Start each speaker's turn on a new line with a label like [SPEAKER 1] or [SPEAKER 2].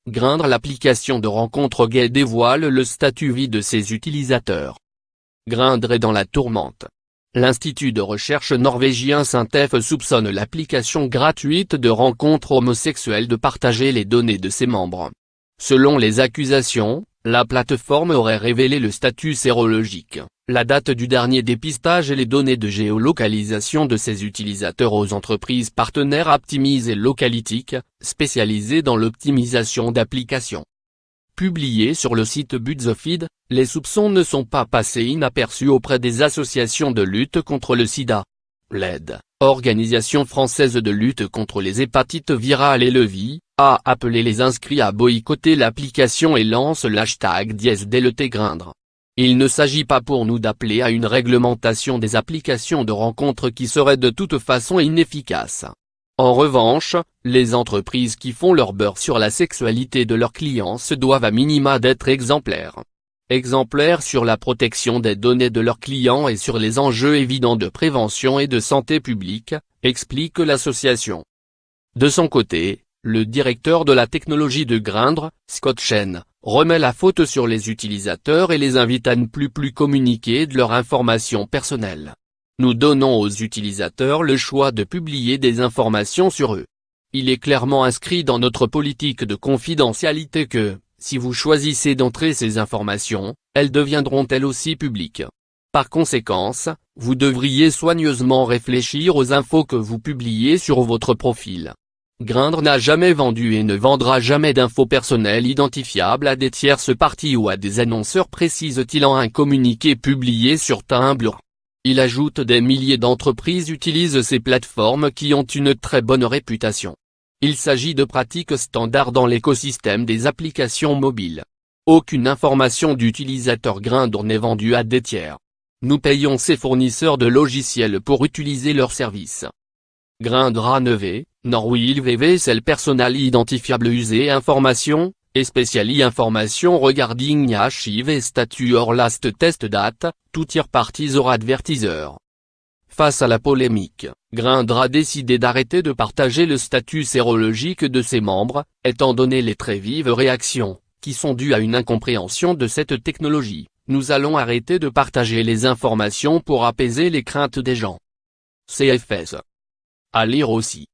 [SPEAKER 1] Grindr, l'application de rencontre gay, dévoile le statut vie de ses utilisateurs. Grindr est dans la tourmente. L'Institut de recherche norvégien Sintef soupçonne l'application gratuite de rencontres homosexuelles de partager les données de ses membres. Selon les accusations, la plateforme aurait révélé le statut sérologique, la date du dernier dépistage et les données de géolocalisation de ses utilisateurs aux entreprises partenaires Aptimize et Localytics, spécialisées dans l'optimisation d'applications. Publié sur le site BuzzFeed, les soupçons ne sont pas passés inaperçus auprès des associations de lutte contre le sida. L'AID, Organisation française de lutte contre les hépatites virales et le VIH, a appelé les inscrits à boycotter l'application et lance le hashtag #DLT Grindr. Il ne s'agit pas pour nous d'appeler à une réglementation des applications de rencontres qui serait de toute façon inefficace. En revanche, les entreprises qui font leur beurre sur la sexualité de leurs clients se doivent à minima d'être exemplaires. Exemplaires sur la protection des données de leurs clients et sur les enjeux évidents de prévention et de santé publique, explique l'association. De son côté, le directeur de la technologie de Grindr, Scott Chen, remet la faute sur les utilisateurs et les invite à ne plus communiquer de leurs informations personnelles. Nous donnons aux utilisateurs le choix de publier des informations sur eux. Il est clairement inscrit dans notre politique de confidentialité que, si vous choisissez d'entrer ces informations, elles deviendront elles aussi publiques. Par conséquent, vous devriez soigneusement réfléchir aux infos que vous publiez sur votre profil. Grindr n'a jamais vendu et ne vendra jamais d'infos personnelles identifiables à des tierces parties ou à des annonceurs, précise-t-il en un communiqué publié sur Tumblr. Il ajoute: des milliers d'entreprises utilisent ces plateformes qui ont une très bonne réputation. Il s'agit de pratiques standards dans l'écosystème des applications mobiles. Aucune information d'utilisateur Grindr n'est vendue à des tiers. Nous payons ces fournisseurs de logiciels pour utiliser leurs services. Grindr ANV, Norwil VV Cell Personal Identifiable User Information, Especially Information Regarding HIV Statut or Last Test Date, to Third Parties or Advertiser. Face à la polémique, Grindr a décidé d'arrêter de partager le statut sérologique de ses membres, étant donné les très vives réactions, qui sont dues à une incompréhension de cette technologie. Nous allons arrêter de partager les informations pour apaiser les craintes des gens. CFS. À lire aussi.